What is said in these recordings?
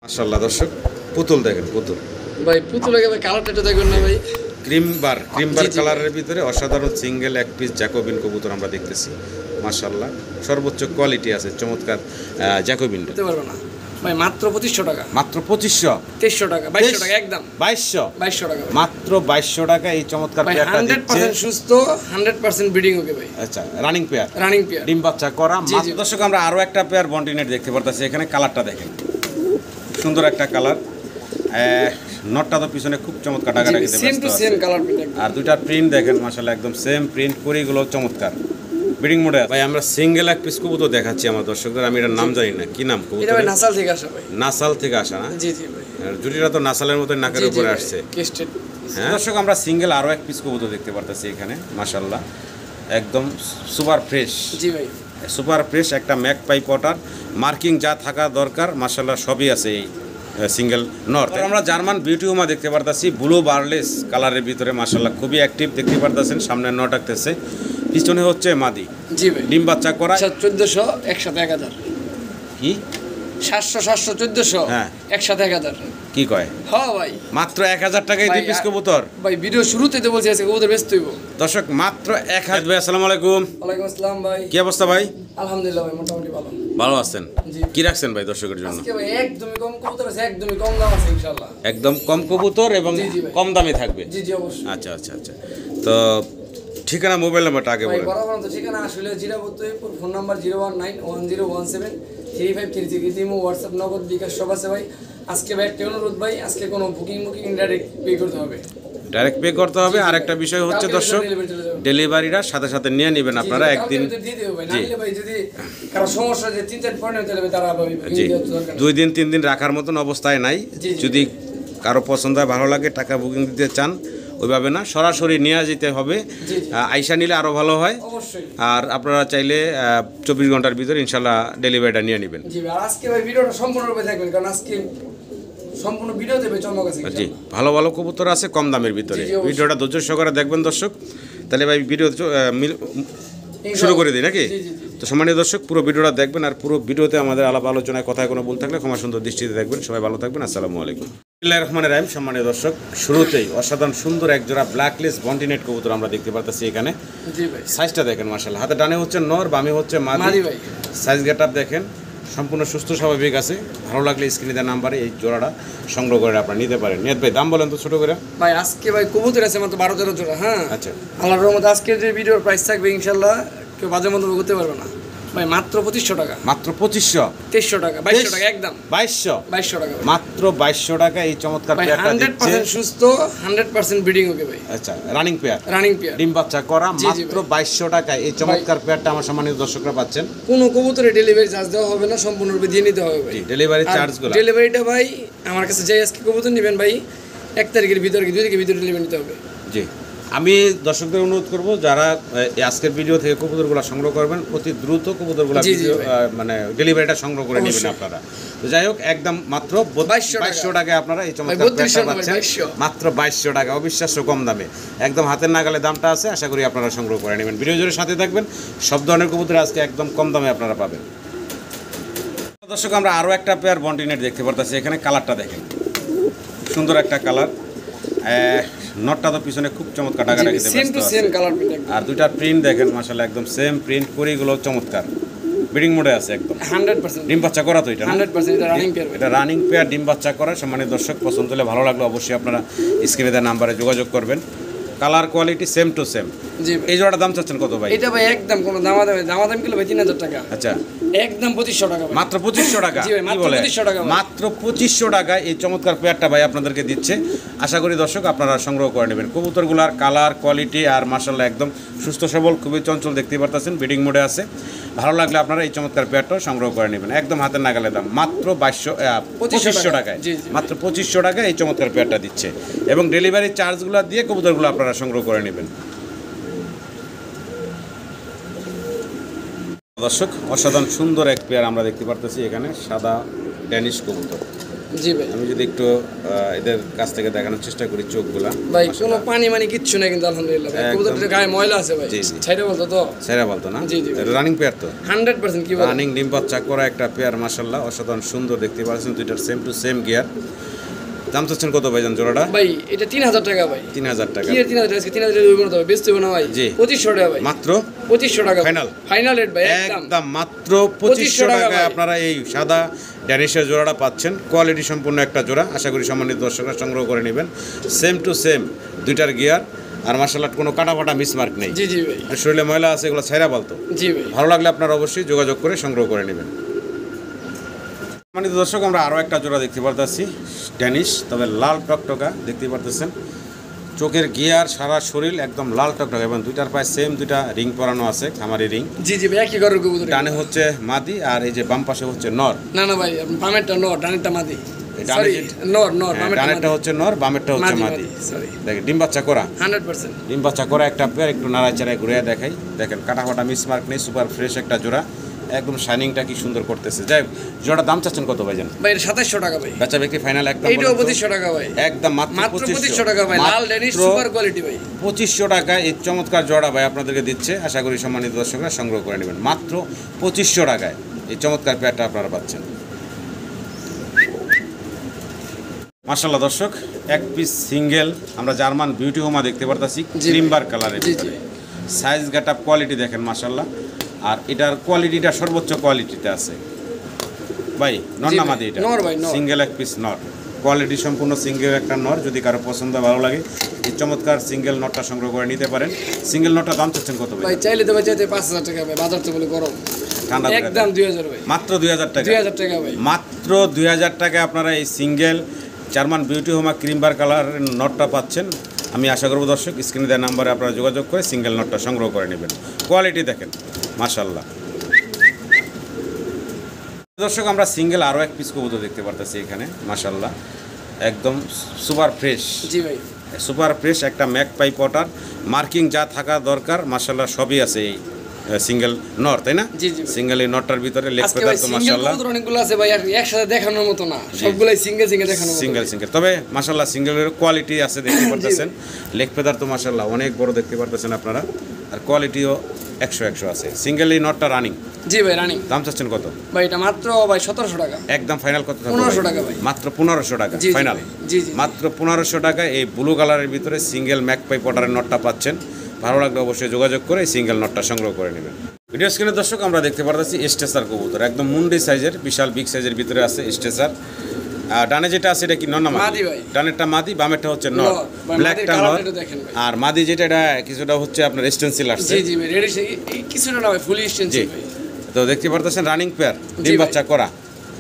মাশাআল্লাহ দর্শক পুতুল দেখেন পুতুল ভাই পুতুল আগে ভাই কালারটা একটু দেখবেন না ভাই ক্রিম বার কালারের ভিতরে অসাধারণ সিঙ্গেল এক পিস জ্যাকোবিন কবুতর আমরা দেখতেছি মাশাআল্লাহ সর্বোচ্চ কোয়ালিটি আছে চমৎকার জ্যাকোবিন দিতে পারবো না ভাই মাত্র 2500 টাকা মাত্র 2500 2300 টাকা 2200 টাকা একদম 2200 টাকা মাত্র 2200 টাকা এই চমৎকার পেয়ারটা দিচ্ছে 100% সুস্থ 100% ব্রিডিং ওকে ভাই আচ্ছা রানিং পেয়ার ডিম বাচ্চা করা মাত্র দর্শক আমরা আরো একটা পেয়ার বন্টিনেট দেখতে পারতাছি এখানে কালারটা দেখেন সুন্দর একটা কালার নটটা তো পিছনে খুব চমৎকার টাকা রাখতে same to same colour print আর দুইটা প্রিন্ট দেখেন মাশাআল্লাহ একদম সেম প্রিন্ট করিগুলো চমৎকার ব্রিডিং মোডে ভাই আমরা সিঙ্গেল এক পিস কবুতর দেখাচ্ছি আমার দর্শকদের আমি এটার নাম জানি না কি নাম কবুতর এটা ভাই নাসাল থেকে আসা ভাই নাসাল থেকে আসা না জি জি ভাই জুটিটা তো নাসালের মতো নাকের উপরে আসছে কেস্টেড হ্যাঁ দর্শক আমরা সিঙ্গেল আরো এক পিস কবুতর দেখতে পারতেছি এখানে মাশাআল্লাহ একদম সুপার ফ্রেশ জি ভাই সুপার ফ্রেশ একটা ম্যাক পাই পটার মার্কিং যা থাকা দরকার মাশাআল্লাহ সবই আছে এই সিঙ্গেল নর্থ আমরা জার্মান বিউটি হোমা দেখতে পারতাছি ব্লু বারলেস কালারের ভিতরে মাশাআল্লাহ খুবই অ্যাক্টিভ দেখতে পারতাছেন সামনে নট আসতেছে পিছনে হচ্ছে মাদি জি ভাই ডিম বাচ্চা করা 1400 একসাথে 1000 কি 700 1400 হ্যাঁ একসাথে 1000 কি কয় হ্যাঁ ভাই মাত্র 1000 টাকায় দুই পিস কবুতর ভাই ভিডিও শুরুতে তো বলছি আজকে কবুতর ব্যস্ত হইব দর্শক মাত্র 1000 ভাই আসসালামু আলাইকুম ওয়ালাইকুম আসসালাম ভাই কি অবস্থা ভাই আলহামদুলিল্লাহ ভাই মোটামুটি ভালো ভালো আছেন জি কি রাখছেন ভাই দর্শকের জন্য আজকে ভাই একদমই কম কবুতর আছে একদমই কম দাম আছে ইনশাআল্লাহ একদম কম কবুতর এবং জি, জি ভাই। কম দামে থাকবে জি জি অবশ্যই আচ্ছা আচ্ছা আচ্ছা তো ঠিকানা মোবাইল নাম্বারটা আগে ভাই বলেন বরাবর তো ঠিকানা আসলে জিরাবতপুর ফোন নাম্বার 01910173533 ইমো হোয়াটসঅ্যাপ নগদ বিকাশ সব আছে ভাই আজকে ভাই একটা অনুরোধ ভাই আজকে কোনো বুকিং ডাইরেক্ট পে করতে হবে ডাইরেক্ট পে করতে হবে আর একটা বিষয় হচ্ছে কালকে দর্শক delivery চলে যাবে। ডেলিভারিটা সাথে সাথে নিয়ে নেবেন আপনারা কালকে একদিন ভিতরে দিয়ে দেবে ভাই জি। নাহলে ভাই যদি কারো সমস্যা যে 3-4 পয়েন্ট চলে তারা ভাই জি দেওয়ার দরকার নেই। 2 দিন 3 দিন রাখার মতন অবস্থায় নাই জি, জি। যদি কারো পছন্দ হয় ভালো লাগে টাকা বুকিং দিতে চান ওইভাবে না সরাসরি নিয়ে যেতে হবে জি, জি। আইসা নিলে আরও ভালো হয় অবশ্যই আর আপনারা চাইলে 24 ঘন্টার ভিতরে ইনশাল্লাহ ডেলিভারিটা নিয়ে নেবেন জি ভাই আর আজকে ভাই ভিডিওটা সম্পূর্ণরূপে দেখবেন কারণ আজকে সম্পূর্ণ ভিডিও দেবে চমক আছে জি ভালো ভালো কবুতর আছে কম দামের ভিতরে জি, জি, অবশ্যই। ভিডিওটা ধৈর্য সহকারে দেখবেন দর্শক তাহলে ভাই ভিডিও শুরু করে দিই নাকি জি, জি, জি। তো সম্মানীয় দর্শক পুরো ভিডিওটা দেখবেন আর পুরো ভিডিওতে আমাদের আলাপ আলোচনায় কথায় কোনো ভুল থাকলে ক্ষমা সুন্দর দৃষ্টিতে দেখবেন সবাই ভালো থাকবেন আসসালামু আলাইকুম বিসমিল্লাহির রহমানির রহিম সম্মানীয় দর্শক শুরুতেই অসাধারণ সুন্দর এক জোড়া ব্ল্যাকলেস বন্টিনেট কবুতর আমরা দেখতে পারতেছি এখানে জি ভাই সাইজটা দেখেন মাশাআল্লাহ হাতে ডানে হচ্ছে নর বামে হচ্ছে মাদি মাদি ভাই সাইজ গেটআপ দেখেন সম্পূর্ণ সুস্থ স্বাভাবিক আছে ভালো লাগলে স্ক্রিনে দেওয়া নাম্বারে এই জোড়াটা সংগ্রহ করে আপনারা নিতে পারেন নিয়ত ভাই দাম বলেন তো ছোট করে ভাই আজকে ভাই কবুতর আছে মাত্র 12-13 জোড়া হ্যাঁ আচ্ছা আল্লাহর রহমতে আজকে যে ভিডিওর প্রাইস থাকবে ইনশাআল্লাহ কেউ বাজে মন্তব্য করতে পারবে না ভাই মাত্র 2500 টাকা মাত্র 2500 2300 টাকা 2200 টাকা একদম 2200 টাকা ভাই। মাত্র 2200 টাকা এই চমৎকার ভাই পেয়ারটা দিচ্ছে 100% সুস্থ 100% ব্রিডিং ওকে ভাই আচ্ছা রানিং পেয়ার রানিং পেয়ার ডিম বাচ্চা করা জি, জি মাত্র 2200 টাকা এই চমৎকার পেয়ারটা আমার সম্মানিত দর্শকরা পাচ্ছেন কোনো কবুতরে ডেলিভারি চার্জ দেওয়া হবে না সম্পূর্ণরূপে দিয়ে নিতে হবে ভাই জি ডেলিভারি চার্জগুলো ডেলিভারিটা ভাই আমার কাছে যাই আজকে কবুতর নেবেন ভাই 1 তারিখের ভিতরে 2 তারিখের ভিতরে ডেলিভারি নিতে হবে জি আমি দর্শকদের অনুরোধ করব যারা এই আজকের ভিডিও থেকে কবুতরগুলো সংগ্রহ করবেন অতি দ্রুত কবুতরগুলো জি, জি, ভিডিও ভাই। মানে ডেলিভারিটা সংগ্রহ করে নেবেন অবশ্যই। আপনারা তো যাই হোক একদম মাত্র 2200 টাকায় আপনারা এই চমৎকার 3200 পেয়ারটা না ভাই, পাচ্ছেন 2200 মাত্র 2200 টাকা অবিশ্বাস্য কম দামে একদম হাতের নাগালে দামটা আছে আশা করি আপনারা সংগ্রহ করে নেবেন ভিডিও জুড়ে সাথে থাকবেন সব ধরনের কবুতর আজকে একদম কম দামে আপনারা পাবেন দর্শক আমরা আরও একটা পেয়ার বন্টিনেট দেখতে পারতেছি এখানে কালারটা দেখেন সুন্দর একটা কালার নটটা তো পিছনে খুব চমৎকার টাকা রাখতে same to same colour print আর দুইটা প্রিন্ট দেখেন মাশাআল্লাহ একদম সেম প্রিন্ট করিগুলো চমৎকার ব্রিডিং মোডে আছে একদম 100% ডিম বাচ্চা করা তো এটা না? 100% এটা রানিং পেয়ার এটা রানিং পেয়ার ডিম বাচ্চা করা সম্মানিত দর্শক পছন্দ হলে ভালো লাগলো অবশ্যই আপনারা স্ক্রিনে দেওয়া নাম্বারে যোগাযোগ করবেন colour quality same to same জি ভাই এই জোড়াটা দাম চাচ্ছেন কত ভাই এটা ভাই একদম কোনো দামাদামি কিলো ভাই 3000 টাকা আচ্ছা একদম 2500 টাকা ভাই মাত্র 2500 টাকা জি ভাই, কি মাত্র বলে 2500 টাকা ভাই। মাত্র 2500 টাকা এই চমৎকার পেয়ারটা ভাই আপনাদেরকে দিচ্ছে আশা করি দর্শক আপনারা সংগ্রহ করে নেবেন কবুতরগুলার কালার কোয়ালিটি আর মাশাআল্লাহ একদম সুস্থ সবল খুবই চঞ্চল দেখতেই পারতেছেন ব্রিডিং মোডে আছে ভালো লাগলে আপনারা এই চমৎকার পেয়ারটাও সংগ্রহ করে নেবেন একদম হাতের নাগালে দাম মাত্র 2500 টাকায় জি, জি। মাত্র 2500 টাকায় এই চমৎকার পেয়ারটা দিচ্ছে এবং ডেলিভারি চার্জগুলো দিয়ে কবুতরগুলো আপনারা সংগ্রহ করে নেবেন দর্শক অসাধারণ সুন্দর এক পেয়ার আমরা দেখতে পারতেছি এখানে সাদা ড্যানিশ কবুতর জি ভাই আমি যদি একটু এদের কাছ থেকে দেখানোর চেষ্টা করি চোখগুলা ভাই কোনো পানি মানে কিচ্ছু নাই কিন্তু আলহামদুলিল্লাহ ভাই একদম। কবুতরটার গায়ে ময়লা আছে ভাই জি, জি। ছাইড়ে বলতো তো সেরা বলতো না জি, জি, ভাই। রানিং পেয়ার তো 100% কি বল রানিং ডিম বাচ্চা করা একটা পেয়ার মাশাআল্লাহ অসাধারণ সুন্দর দেখতে পাচ্ছেন দুইটার সেম টু সেম গিয়ার দাম চাচ্ছেন কত ভাইজান জোড়াটা ভাই এটা 3000 টাকা ভাই 3000 টাকা কি এর 3000 টাকা 3000 টাকা দেবো না ভাই বেচতে হবে না ভাই জি। 2500 টাকা ভাই মাত্র 2500 টাকা Final? ফাইনাল রেট ভাই একদম একদম মাত্র 2500 2500 টাকা টাকায় ভাই। আপনারা এই সাদা ড্যানিশের জোড়াটা পাচ্ছেন কোয়ালিটি সম্পূর্ণ একটা জোড়া আশা করি সম্মানিত দর্শকরা সংগ্রহ করে নেবেন সেম টু সেম দুইটার গিয়ার আর মাশাআল্লাহ কোনো কাটা ফাটা মিসমার্ক নেই জি জি ভাই আর শরীরে ময়লা আছে এগুলো ছাইরা বলতো জি ভাই ভালো লাগলে আপনারা অবশ্যই যোগাযোগ করে সংগ্রহ করে নেবেন সম্মানিত দর্শক আমরা আরও একটা জোড়া দেখতে পারতেছি ড্যানিশ তবে লাল টকটকা দেখতে পারতেছেন চোখের গিয়ার সারা শরীর একদম লাল টকটকা এবং দুইটার পায়ে সেম দুইটা রিং পরানো আছে খামারি রিং জি জি ভাই একই ঘরের কবুতর ডানে হচ্ছে মাদি আর এই যে বাম পাশে হচ্ছে নর না না ভাই বামেরটা নর ডানেরটা মাদি এই ডানে সরি যেটা- নর নর বামেরটা ডানেরটা হচ্ছে নর বামেরটা হচ্ছে মাদি সরি দেখেন ডিম বাচ্চা করা 100% ডিম বাচ্চা করা একটা পেয়ার একটু নাড়াচাড়ায় ঘুরে দেখাই দেখেন কাটা ফাটা মিসমার্ক নেই সুপার ফ্রেশ একটা জোড়া একদম শাইনিংটা কি সুন্দর করতেছে যাই হোক, জোড়ার দাম চাচ্ছেন কত ভাইজান ভাই এটা 2700 টাকা ভাই বাচ্চা ব্যক্তি ফাইনাল একদম এইটাও বলেন তো। 2500 টাকা ভাই একদম মাত্র মাত্র 2500 টাকা ভাই লাল ডেনিশ সুপার কোয়ালিটি ভাই 2500 টাকায় এই চমৎকার জোড়া ভাই আপনাদেরকে দিচ্ছে আশা করি সম্মানিত দর্শকরা সংগ্রহ করে নেবেন মাত্র 2500 টাকায় এই চমৎকার পেয়ারটা আপনারা পাচ্ছেন মাশাআল্লাহ দর্শক এক পিস সিঙ্গেল আমরা জার্মান বিউটি হোমা দেখতে পারতাছি জি। ক্রিমবার কালারের জি, ভিতরে সাইজ গেটআপ কোয়ালিটি দেখেন মাশাআল্লাহ আর এটার কোয়ালিটিটা সর্বোচ্চ কোয়ালিটিতে আছে ভাই নর জি না ভাই, মাদি এটা নর ভাই, নর। সিঙ্গেল এক পিস নর কোয়ালিটি সম্পূর্ণ সিঙ্গেল একটা নর যদি কারো পছন্দ ভালো লাগে এই চমৎকার সিঙ্গেল নটটা সংগ্রহ করে নিতে পারেন সিঙ্গেল নটটা দাম চাচ্ছেন কত ভাই ভাই চাইলে তো ভাই চাইতে 5000 টাকা ভাই বাজার তো বলে গরম ঠান্ডা করে একদম 2000 ভাই মাত্র 2000 টাকা 2000 টাকা ভাই মাত্র 2000 টাকায় আপনারা এই সিঙ্গেল জার্মান বিউটি হোমা ক্রিমবার কালারের নটটা পাচ্ছেন আমি আশা করব দর্শক স্ক্রিনে দেওয়া নাম্বারে আপনারা যোগাযোগ করে সিঙ্গেল নটটা সংগ্রহ করে নেবেন কোয়ালিটি দেখেন মাশাআল্লাহ দর্শক আমরা সিঙ্গেল আরও এক পিস কবুতর দেখতে পারতেছি এখানে মাশাআল্লাহ একদম সুপার ফ্রেশ জি ভাই সুপার ফ্রেশ একটা ম্যাক পাই পটার মার্কিং যা থাকা দরকার মাশাআল্লাহ সবই আছে এই সিঙ্গেল নর তাই না জি, জি ভাই। সিঙ্গেল এই নটটার ভিতরে লেগ আজকে পেদার ভাই তো সিঙ্গেল মাশাআল্লাহ কবুতর অনেকগুলো আছে ভাই আর একসাথে দেখানোর মতো না সবগুলাই সিঙ্গেল সিঙ্গেল দেখানোর মতো সিঙ্গেল সিঙ্গেল তবে মাশাআল্লাহ সিঙ্গেলের কোয়ালিটি আছে দেখতে পারতেছেন লেগ পেদার তো মাশাআল্লাহ অনেক বড় দেখতে পারতেছেন আপনারা আর কোয়ালিটিও 100 আছে সিঙ্গেল এই নটটা রানিং জি ভাই রানিং দাম চাচ্ছেন কত ভাই এটা মাত্র ভাই 1700 টাকা একদম ফাইনাল কত থাকবে 1500 টাকা ভাই। মাত্র 1500 টাকা জি, জি ফাইনাল ভাই। জি, জি। মাত্র 1500 টাকা এই ব্লু কালারের ভিতরে সিঙ্গেল ম্যাকপাই পটারের নটটা পাচ্ছেন ভালো লাগলে অবশ্যই যোগাযোগ করে এই সিঙ্গেল নটটা সংগ্রহ করে নেবেন ভিডিও স্ক্রিনে দর্শক আমরা দেখতে পারতেছি স্টেসার কবুতর একদম মুন্ডি সাইজের বিশাল বিগ সাইজের ভিতরে আছে স্টেসার আর ডানে যেটা আছে এটা কি নর না মাদি ভাই। ডানেরটা মাদি বামেরটা হচ্ছে নর নর। ভাই, ব্ল্যাকটা মাদির নর কালারটা একটু দেখেন ভাই। আর মাদি যেটা এটা কিছুটা হচ্ছে আপনার স্টেন্সিল আসছে জি জি ভাই রেডি কিছুটা না ভাই ফুলি জি স্টেন্সিল ভাই তো দেখতে পারতেছেন রানিং পেয়ার জি ডিম ভাই। বাচ্চা করা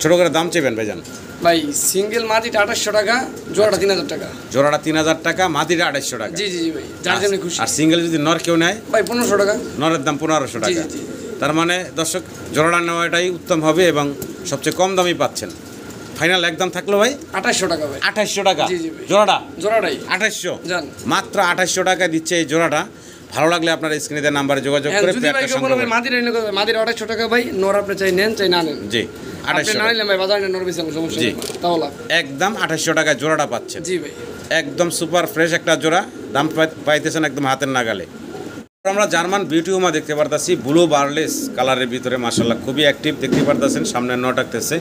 ছোট করে দাম চেবেন ভাইজান ভাই সিঙ্গেল মাটিটা 2800 টাকা জোড়াটা 3000 টাকা জোড়াটা 3000 টাকা মাদিটা 250 টাকা জি জি জি ভাই যার জন্য খুশি আর সিঙ্গেল যদি নর কেউ নেয় ভাই 1500 টাকা নরের দাম 1500 টাকা জি, জি। তার মানে দর্শক জোড়াটা নেওয়াটাই উত্তম হবে এবং সবচেয়ে কম দামই পাচ্ছেন ফাইনাল একদম থাকলো ভাই 2800 টাকা ভাই 2800 টাকা জি, জি ভাই। জোড়াটা জোড়াটাই 2800 জান মাত্র 2800 টাকা দিচ্ছে এই জোড়াটা ভালো লাগলে আপনার স্ক্রিনে দেওয়া নাম্বারে যোগাযোগ হ্যাঁ, করে যদি ভাই পেয়ারটা কেউ সংগ্রহ বলবে করুন। মাদির এনে করবে মাদির 2800 টাকা ভাই নর আপনি চাই নেন চাই না নেন জি আপনি 2800 না টাকা। নিলে ভাই বাজারে নর বেশি সমস্যা জি। নেই তাও লাভ একদম 2800 টাকায় জোড়াটা পাচ্ছেন জি ভাই একদম সুপার ফ্রেশ একটা জোড়া দাম পাইতেছেন একদম হাতের নাগালে আমরা জার্মান বিউটি হোমা দেখতে পারতাছি ব্লু বার্লেস কালারের ভিতরে মাশাআল্লাহ খুবই অ্যাক্টিভ দেখতে পারতাছেন সামনে নট রাখতেছে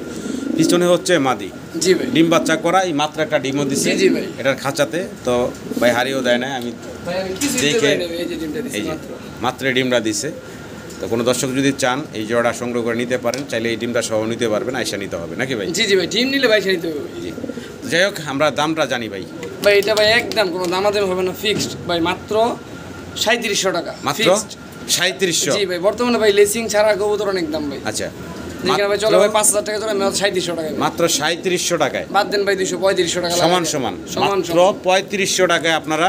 পিছনে হচ্ছে মাদি জি ভাই ডিম বাচ্চা করা এই মাত্র একটা ডিমও দিছে জি, জি ভাই। এটার খাঁচাতে তো ভাই হারিয়েও দেয় না আমি ভাই আমি কিছু দিতে দেখে- পারি না, এই যে ডিমটা দিছি এই যে মাত্র। মাত্র এই ডিমটা দিছে তো কোনো দর্শক যদি চান এই জোড়া সংগ্রহ করে নিতে পারেন চাইলে এই ডিমটা সহ নিতে পারবেন আইসা নিতে হবে নাকি ভাই জি জি ভাই ডিম নিলে ভাই সে নিতে হবে ভাই। জি তো যাই হোক আমরা দামটা জানি ভাই ভাই এটা ভাই একদম কোনো দামাদামি হবে না ফিক্সড ভাই মাত্র 3700 টাকা মাত্র fixed। 3700 জি ভাই বর্তমানে ভাই লেসিং ছাড়া কবুতর অনেক দাম ভাই আচ্ছা যেখানে ভাই চলে মাত্র- ভাই 5000 টাকা চলে 3700 টাকা মাত্র 3700 টাকায় বাদ দেন ভাই 23500 টাকা সমান লাগাই সমান দেন। সমান মাত্র 3500 টাকায় আপনারা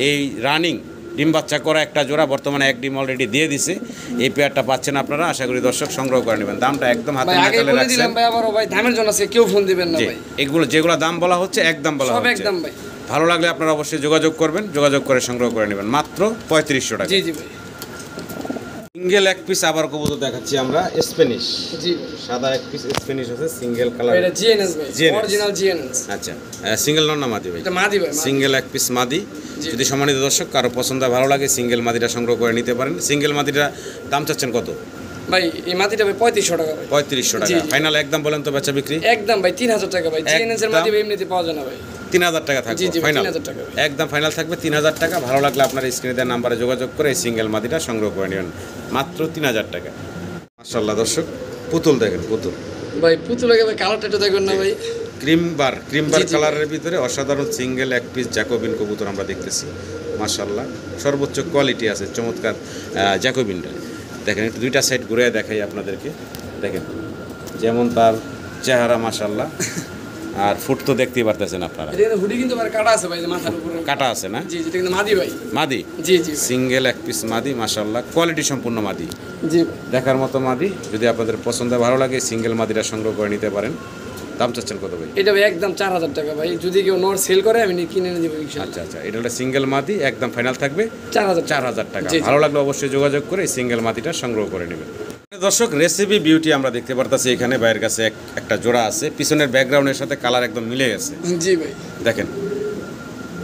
এই রানিং ডিম বাচ্চা করা একটা জোড়া বর্তমানে এক ডিম অলরেডি দিয়ে দিছে এই পেয়ারটা পাচ্ছেন আপনারা আশা করি দর্শক সংগ্রহ করে নেবেন দামটা একদম হাতে ভাই আগে নাগালে বলে রাখছেন দিলাম ভাই আবারও ভাই দামের জন্য আজকে কেউ ফোন দিবেন না জি ভাই এগুলো যেগুলো দাম বলা হচ্ছে একদম বলা সব হচ্ছে একদম ভাই ভালো লাগলে আপনারা অবশ্যই যোগাযোগ করবেন যোগাযোগ করে সংগ্রহ করে নেবেন মাত্র 3500 টাকা জি জি ভাই সিঙ্গেল এক পিস আবার কবুতর দেখাচ্ছি আমরা স্প্যানিশ। জি সাদা এক পিস স্প্যানিশ আছে সিঙ্গেল কালার। এটা জিএনএস ভাই, GNS অরিজিনাল জিএনএস। আচ্ছা, সিঙ্গেল নর না মাদি ভাই? এটা মাদি ভাই, সিঙ্গেল এক পিস মাদি। যদি সম্মানিত দর্শক কারো পছন্দ ভালো লাগে সিঙ্গেল মাদিটা সংগ্রহ করে নিতে পারেন। সিঙ্গেল মাদিটা দাম চাচ্ছেন কত ভাই? এই মাদিটা ভাই 3500 টাকা ভাই। 3500 টাকা ফাইনাল একদম বলেন তো বেচা বিক্রি? একদম ভাই 3000 টাকা ভাই। জিএনএস এর মাদি ভাই এমনিতে পাওয়া যায় না ভাই। 3000 টাকা থাকবে ফাইনাল। 3000 টাকা ভাই। একদম ফাইনাল থাকবে 3000 টাকা। ভালো লাগলে আপনার স্ক্রিনে দেওয়া নাম্বারে যোগাযোগ করে এই সিঙ্গেল মাদিটা সংগ্রহ করে নেবেন মাত্র 3000 টাকা। মাশাআল্লাহ দর্শক, পুতুল দেখেন, পুতুল ভাই পুতুল লাগে ভাই, কালারটা একটু দেখবেন না ভাই? ক্রিম বার কালারের ভিতরে অসাধারণ সিঙ্গেল এক পিস জ্যাকোবিন কবুতর আমরা দেখতেছি। মাশাআল্লাহ সর্বোচ্চ কোয়ালিটি আছে, চমৎকার জ্যাকোবিনটা দেখেন। একটু দুইটা সাইড ঘুরে দেখাই আপনাদেরকে। দেখেন যেমন তার চেহারা মাশাআল্লাহ, আর ফুট তো দেখতেই পারতেছেন আপনারা। এটা হুডি কিন্তু ভাই কাটা আছে ভাই, যে মাথার উপরে কাটা আছে না? জি, এটা কিন্তু মাদি ভাই। মাদি? জি জি সিঙ্গেল এক পিস মাদি মাশাআল্লাহ, কোয়ালিটি সম্পূর্ণ মাদি, জি দেখার মতো মাদি। যদি আপনাদের পছন্দ ভালো লাগে সিঙ্গেল মাদিটা সংগ্রহ করে নিতে পারেন। দাম চাচ্ছেন কত ভাই? এটা ভাই একদম 4000 টাকা ভাই। যদি কেউ নর সেল করে আমি কিনে এনে দেবো ইনশাআল্লাহ। আচ্ছা আচ্ছা, এটা হলো সিঙ্গেল মাদি, একদম ফাইনাল থাকবে 4000 টাকা। জি, জি। ভালো লাগলে অবশ্যই যোগাযোগ করে এই সিঙ্গেল মাদিটা সংগ্রহ করে নেবেন। দর্শক রেসিপি বিউটি আমরা দেখতে পারতাছি এখানে ভাইয়ের কাছে একটা জোড়া আছে, পিছনের ব্যাকগ্রাউন্ডের সাথে কালার একদম মিলে গেছে। জি ভাই দেখেন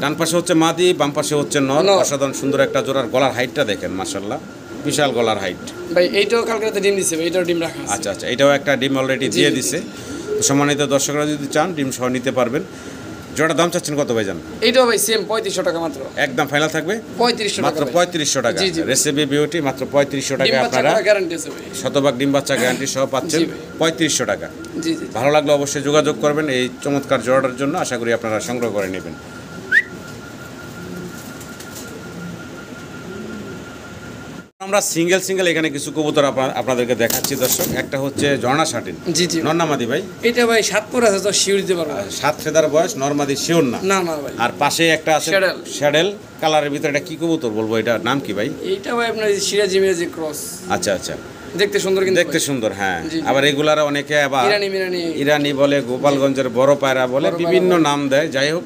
ডান পাশে হচ্ছে মাদি, বাম পাশে হচ্ছে নর। নর। অসাধারণ সুন্দর একটা জোড়ার গলার হাইটটা দেখেন মাশাআল্লাহ, বিশাল গলার হাইট। ভাই এইটাও কালকে রাতে ডিম দিছে ভাই, এটাও ডিম রাখা আছে। আচ্ছা আচ্ছা, এটাও একটা ডিম অলরেডি দিয়ে দিছে। তো সম্মানিত দর্শকরা যদি চান ডিম সহ নিতে পারবেন। জোড়ার দাম চাচ্ছেন কত ভাইজান? এইটাও ভাই সেম 3500 টাকা মাত্র। একদম ফাইনাল থাকবে 3500 মাত্র টাকা ভাই। 3500 টাকা। জি, জি। রেসিপি বিউটি মাত্র 3500 ডিম টাকা বাচ্চা আপনারা করার গ্যারান্টি আছে ভাই। শতভাগ ডিম বাচ্চা গ্যারান্টি সহ পাচ্ছেন জি ভাই। 3500 টাকা। জি জি ভালো লাগলে অবশ্যই যোগাযোগ করবেন এই চমৎকার জোড়াটার জন্য। আশা করি আপনারা সংগ্রহ করে নেবেন। আমরা সিঙ্গেল এখানে কিছু কবুতর আপনাদেরকে দেখাচ্ছি দর্শক। একটা হচ্ছে ঝর্ণা শাটিন। জি জি নর্নামাদি ভাই? এটা ভাই 7 পর আছে, তো শিওর দিতে পারবো না। 7 ফেদার বয়স, নর্মাদি শিওর না? না না ভাই। আর পাশে একটা আছে শ্যাডেল। শ্যাডেল কালারের ভিতরে, এটা কি কবুতর বলবো, এটার নাম কি ভাই? এইটা ভাই আপনার সিরাজি মিরাজি ক্রস। আচ্ছা আচ্ছা, দেখতে সুন্দর কিন্তু দেখতে ভাই। সুন্দর হ্যাঁ। জি, জি। আবার এগুলার অনেকে আবার ইরানি মিরানি ইরানি বলে, গোপালগঞ্জের বড় পায়রা বলে, বড় পায়রা বিভিন্ন বলে। নাম দেয়। যাই হোক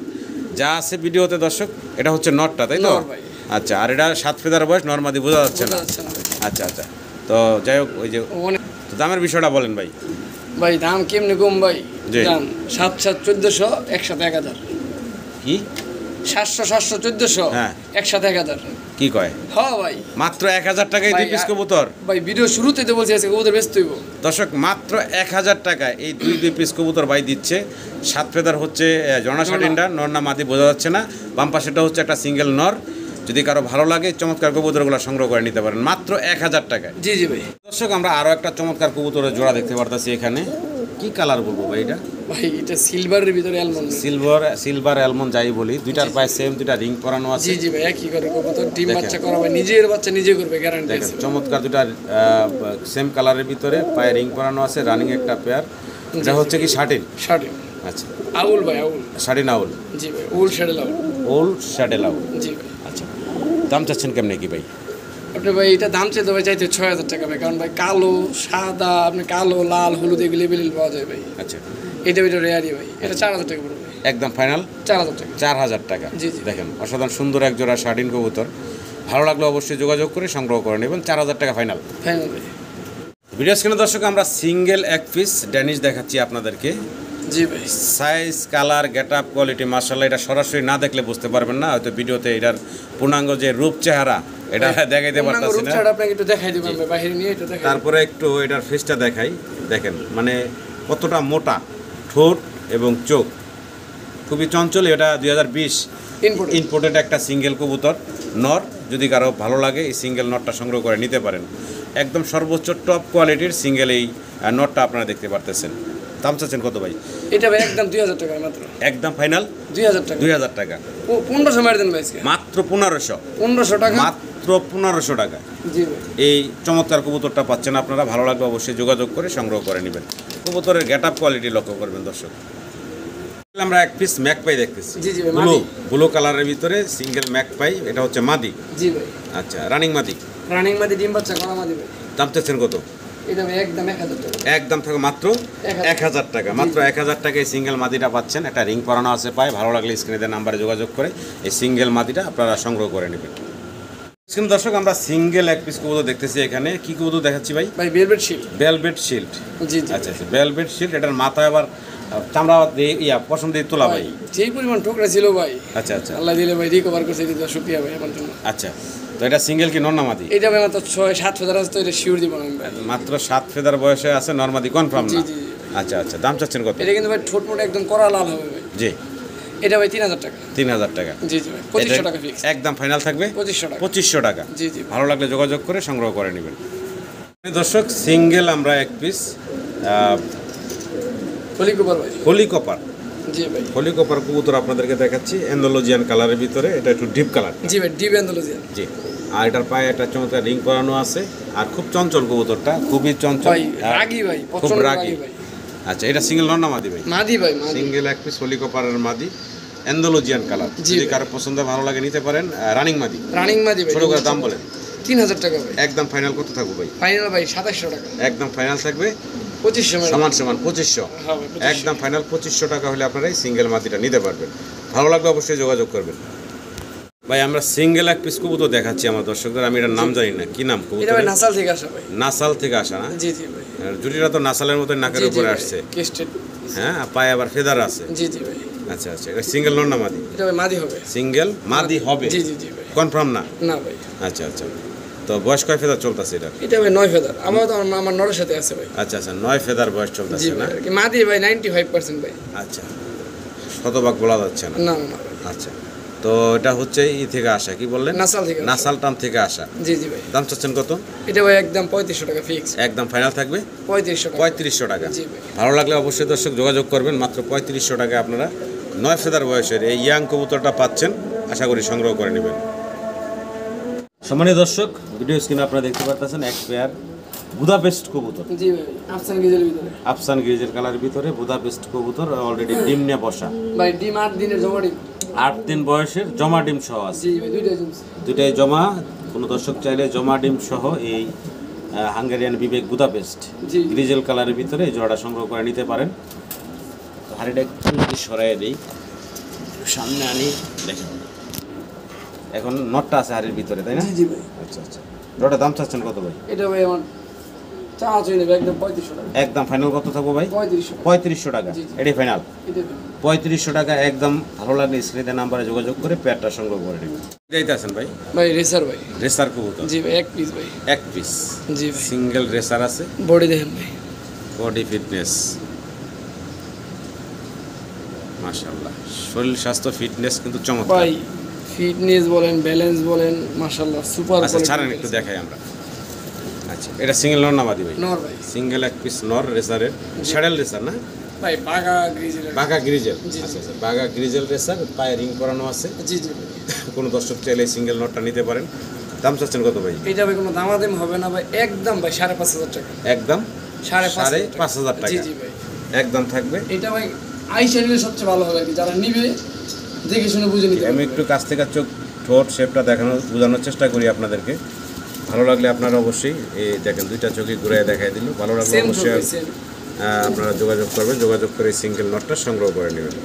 যা আছে ভিডিওতে দর্শক, এটা হচ্ছে নটটা তাই তো? নর ভাই। আচ্ছা, আর এটা 7 ফেদার বয়স, নর্মাদি বোঝা যাচ্ছে বোঝা না? যাচ্ছে না ভাই। আচ্ছা আচ্ছা, তো যাই হোক ওই যে অনেক তো দামের বিষয়টা বলেন ভাই। ভাই দাম কেমনে কম ভাই? জি। দাম 7 1400 একসাথে 1000। কি 700 1400 হ্যাঁ। একসাথে 1000। কি কয়? হ্যাঁ ভাই। মাত্র 1000 টাকায় 2 ভাই, পিস কবুতর? ভাই ভিডিও শুরুতে তো বলছি আজকে কবুতর ব্যস্ত হইব। দর্শক মাত্র 1000 টাকায় এই দুই পিস কবুতর ভাই দিচ্ছে। 7 ফেদার হচ্ছে জর্না শাটিনটা, নর না মাদি বোঝা যাচ্ছে না। বাম পাশেটা হচ্ছে একটা সিঙ্গেল নর। যদি কারো ভালো লাগে চমৎকার কবুতরগুলো সংগ্রহ করে নিতে পারেন মাত্র 1000 টাকায়। জি জি ভাই। দর্শক আমরা আরো একটা চমৎকার কবুতরের জোড়া দেখতে পারতাছি এখানে। কি কালার বলবো ভাই এটা? ভাই এটা সিলভারের ভিতরে অ্যালমন্ড। সিলভার অ্যালমন্ড যাই বলি। দুইটার পায়ে সেম, দুইটা রিং পরানো আছে। জি জি ভাই, একই করে কবুতর ডিম দেখেন। বাচ্চা করা ভাই, নিজের বাচ্চা নিজে করবে গ্যারান্টি দেখেন আছে। চমৎকার দুইটা সেম কালারের ভিতরে পায়ে রিং পরানো আছে, রানিং একটা পেয়ার। এটা হচ্ছে কি শাটিন? শার্টিং। আচ্ছা, আউল ভাই আউল। শাটিন আউল। জি ভাই, উল শার্টেল আউল। ওল শ্যাডেল আউল। জি ভাই। আচ্ছা, দাম চাচ্ছেন কেমনে কি ভাই? আপনি ভাই এটা দাম চাইতে ভাই চাইতে 6000 টাকা ভাই, কারণ ভাই কালো সাদা আপনি কালো লাল হলুদ এগুলো এভেলেবল পাওয়া যায় ভাই। আচ্ছা, এটা রেয়ারই ভাই। এটা 4000 টাকা পড়বে ভাই। একদম ফাইনাল 4000 টাকা। 4000 টাকা। জি, জি। দেখেন অসাধারণ সুন্দর এক জোড়া শাটিন কবুতর। ভালো লাগলে অবশ্যই যোগাযোগ করে সংগ্রহ করে নেবেন। 4000 টাকা ফাইনাল। ফাইনাল ভাই। ভিডিও স্ক্রিনে দর্শক আমরা সিঙ্গেল এক পিস ড্যানিশ দেখাচ্ছি আপনাদেরকে। জি ভাই। Size, colour, get up, quality মাশাআল্লাহ, এটা সরাসরি না দেখলে বুঝতে পারবেন না। হয়তো ভিডিওতে এটার পূর্ণাঙ্গ যে রূপ চেহারা এটা দেখাইতে পূর্ণাঙ্গ পারতাছি না। রূপচাঁদ আপনাকে একটু দেখাই দিবেন ভাই, বাইরে নিয়ে এটা দেখাই। তারপরে একটু এটার ফেসটা দেখাই। দেখেন মানে কতটা মোটা ঠোঁট এবং চোখ, খুবই চঞ্চল। এটা 2020 ইনপুট। ইম্পোর্টেড একটা সিঙ্গেল কবুতর নর। যদি কারো ভালো লাগে এই সিঙ্গেল নটটা সংগ্রহ করে নিতে পারেন। একদম সর্বোচ্চ টপ কোয়ালিটির সিঙ্গেল এই নটটা আপনারা দেখতে পারতেছেন। দাম চাচ্ছেন কত ভাই? এটা ভাই একদম 2000 টাকা মাত্র। একদম ফাইনাল 2000 টাকা। 2000 টাকা। 1500 মার দেন ভাই আজকে। মাত্র 1500। 1500 টাকা। মাত্র 1500 টাকা জি ভাই। এই চমৎকার কবুতরটা পাচ্ছেন আপনারা। ভালো লাগলে অবশ্যই যোগাযোগ করে সংগ্রহ করে নেবেন। কবুতরের গেট আপ কোয়ালিটি লক্ষ্য করবেন দর্শক। আমরা এক পিস ম্যাকপাই দেখতেছি। জি, জি ভাই, ব্লু মাদি। ব্লু কালারের ভিতরে সিঙ্গেল ম্যাকপাই, এটা হচ্ছে মাদি। জি ভাই। আচ্ছা, রানিং মাদি। রানিং মাদি ডিম বাচ্চা করা মাদি ভাই। দাম চাচ্ছেন কত? এটা ভাই একদম 1000 টাকা। একদম থাকে মাত্র 1000 1000 টাকা। মাত্র 1000 টাকায় সিঙ্গেল মাদিটা পাচ্ছেন। একটা রিং পরানো আছে পায়। ভালো লাগলে স্ক্রিনে দেওয়া নাম্বারে যোগাযোগ করে এই সিঙ্গেল মাদিটা আপনারা সংগ্রহ করে নেবেন। কিন্তু দর্শক আমরা সিঙ্গেল এক পিস কবুতর দেখতেছি এখানে। কি কবুতর দেখাচ্ছি ভাই? ভাই ভেলভেট শিল্ড। Velvet shield. জি জি। আচ্ছা আচ্ছা, ভেলভেট শিল্ড। এটার মাথায় আবার চামড়া দিয়ে পশম দিয়ে তোলা ভাই। যেই পরিমাণ ঠোকরা ছিল ভাই, আচ্ছা আচ্ছা আল্লাহ দিলে ভাই রিকভার করছে, এটা শুকরিয়া ভাই আমার জন্য। আচ্ছা, তো এটা সিঙ্গেল কি নরমাদি? এটা ভাই মাত্র 6-7 ফেদার আছে, তো এটা শিওর দিব না আমি ভাই। মাত্র 7 ফেদার বয়সে আছে, নরমাদি কনফার্ম জি না? জি জি। আচ্ছা আচ্ছা, দাম চাচ্ছেন কত? এটা কিন্তু ভাই ঠোঁট মোট একদম কড়া লাল হবে ভাই। জি, এটা ভাই 3000 টাকা। 3000 টাকা। জি জি ভাই, 2500 টাকা ফিক্স। একদম ফাইনাল থাকবে 2500 টাকা। 2500 টাকা। জি জি। ভালো লাগলে যোগাযোগ করে সংগ্রহ করে নেবেন। দর্শক সিঙ্গেল আমরা এক পিস হলিকুপার ভাই। হোলি কপার। জি ভাই। হোলি কপার কবুতর আপনাদেরকে দেখাচ্ছি, অ্যান্ডোলজিয়ান কালারের ভিতরে। এটা একটু ডিপ কালার। জি ভাই, ডিপ অ্যান্ডালুসিয়ান। জি, আর এটার পায়ে একটা চমৎকার রিং করানো আছে, আর খুব চঞ্চল কবুতরটা, খুবই চঞ্চল, ভাই আর রাগী ভাই, খুব প্রচন্ড রাগী। রাগী ভাই। আচ্ছা, এটা সিঙ্গেল নর না মাদি ভাই? মাদি ভাই, মাদি। সিঙ্গেল এক পিস হোলি কপারের মাদি, অ্যান্ডোলজিয়ান কালার। জি যদি ভাই। কারো পছন্দ ভালো লাগে নিতে পারেন। রানিং মাদি, রানিং মাদি ভাই। ছোট করে দাম বলেন। 3000 টাকা ভাই। একদম ফাইনাল কত থাকবে ভাই? ফাইনাল ভাই 2700 টাকা। একদম ফাইনাল থাকবে 2500 টাকা। সমান সমান 2500। হ্যাঁ ভাই, 2500। একদম ফাইনাল 2500 টাকা হলে আপনারা এই সিঙ্গেল মাদিটা নিতে পারবেন। ভালো লাগলে অবশ্যই যোগাযোগ করবেন। ভাই আমরা সিঙ্গেল এক পিস কবুতর দেখাচ্ছি আমার দর্শকদের। আমি এটার নাম জানি না, কি নাম এটা কবুতর? ভাই নাসাল থেকে আসা ভাই। নাসাল থেকে আসা না? জি জি ভাই। আর জুটিটা তো নাসালের মতো নাকের জি জি উপরে ভাই, আসছে। কেস্টেড। হ্যাঁ, আর পায়ে আবার ফেদার আছে। জি জি ভাই। আচ্ছা আচ্ছা, এটা সিঙ্গেল নর না মাদি? এটা ভাই মাদি হবে। সিঙ্গেল মাদি হবে? জি জি জি ভাই। কনফার্ম না? না ভাই। আচ্ছা আচ্ছা, তো বয়স কয় ফেদার চলতেছে এটা? এটা ভাই 9 ফেদার। আমার তো আমার নরের সাথে আছে ভাই। আচ্ছা আচ্ছা, 9 ফেদার বয়স জি চলতেছে না? ভাই, আর কি মাদি ভাই 95% ভাই। আচ্ছা, শতভাগ বলা যাচ্ছে না? না না ভাই। আচ্ছা, তো এটা হচ্ছে ই থেকে আসা, কি বললেন? নাসাল থেকে আসা। নাসাল টান থেকে আসা। জি জি ভাই। দাম চাচ্ছেন কত? এটা ভাই একদম 3500 টাকা ফিক্স। একদম ফাইনাল থাকবে 3500 টাকা। 3500 টাকা। জি ভাই। ভালো লাগলে অবশ্যই দর্শক যোগাযোগ করবেন। মাত্র 3500 টাকায় আপনারা 9 ফেদার বয়সের এই ইয়াং কবুতরটা পাচ্ছেন। আশা করি সংগ্রহ করে নেবেন। সম্মানীয় দর্শক, ভিডিও স্ক্রিনে আপনারা দেখতে পাচ্ছেন এক পেয়ার বুদাপেস্ট কবুতর। জি ভাই, আফসান গিজের ভিতরে। আফসান গ্রিজের কালারের ভিতরে বুদাপেস্ট কবুতর, অলরেডি ডিম নিয়ে বসা। ভাই ডিম 8 দিনের জমা ডিম। 8 দিন বয়সের জমা ডিম সহ আছে। জি ভাই, দুইটা জমছে। দুটাই জমা। কোনো দর্শক চাইলে জমা ডিম সহ এই হাঙ্গেরিয়ান বিবেক বুদাপেস্ট জি। গ্রিজেল কালারের ভিতরে এই জোড়াটা সংগ্রহ করে নিতে পারেন। তো হাড়িটা একটু যদি সরাই দিই, সামনে আনি, দেখেন এখন নটটা আছে হাড়ির ভিতরে, তাই না? জি জি ভাই। আচ্ছা আচ্ছা, জোড়াটার দাম চাচ্ছেন কত ভাই? এটা ভাই আমার চা চই নেবে একদম 3500 টাকা। একদম ফাইনাল কত থাকবো ভাই? 3500। 3500 টাকা। জি, জি। এটাই ফাইনাল এটা 3500 টাকা। একদম ভালো লাগলে স্ক্রিনের নাম্বারে যোগাযোগ করে পেয়ারটা সংগ্রহ করে নেবেন। যাইতে আছেন ভাই? ভাই রেসার ভাই। রেসার কবুতর জি ভাই, এক পিস ভাই। এক পিস জি ভাই। সিঙ্গেল রেসার আছে। বডি দেখেন ভাই। বডি ফিটনেস মাশাআল্লাহ, শরীর স্বাস্থ্য ফিটনেস কিন্তু চমৎকার। ভাই ফিটনেস বলেন, ব্যালেন্স বলেন, মাশাআল্লাহ সুপার। আচ্ছা ছাড়েন, একটু দেখাই আমরা। আচ্ছা, এটা সিঙ্গেল নর না মাদি ভাই? নর ভাই। সিঙ্গেল এক পিস নর রেসারের, শ্যাডেল রেসার না? ভাই বাগা গ্রিজের। বাঘা গ্রিজেল। জি, জি। আচ্ছা আচ্ছা, বাঘা গ্রিজেল রেসার, পায়ে রিং করানো আছে। জি জি ভাই। কোনো দর্শক চাইলে সিঙ্গেল নটটা নিতে পারেন। দাম চাচ্ছেন কত ভাই? এটা ভাই কোনো দামাদামি হবে না ভাই, একদম ভাই 5500 টাকা। একদম 5500 টাকা। জি জি ভাই। একদম থাকবে। এটা ভাই আইসা নিলে সবচেয়ে ভালো হবে আর কি, যারা নিবে দেখে শুনে বুঝে নিতে আমি পারবে। একটু কাছ থেকে চোখ ঠোঁট শেপটা বোঝানোর চেষ্টা করি আপনাদেরকে। ভালো লাগলে আপনারা অবশ্যই এই দেখেন, দুইটা চোখে ঘুরে দেখাই দিল। ভালো লাগলে সেম অবশ্যই সেম। আপনারা যোগাযোগ করবেন। যোগাযোগ করে সিঙ্গেল নটটা সংগ্রহ করে নেবেন।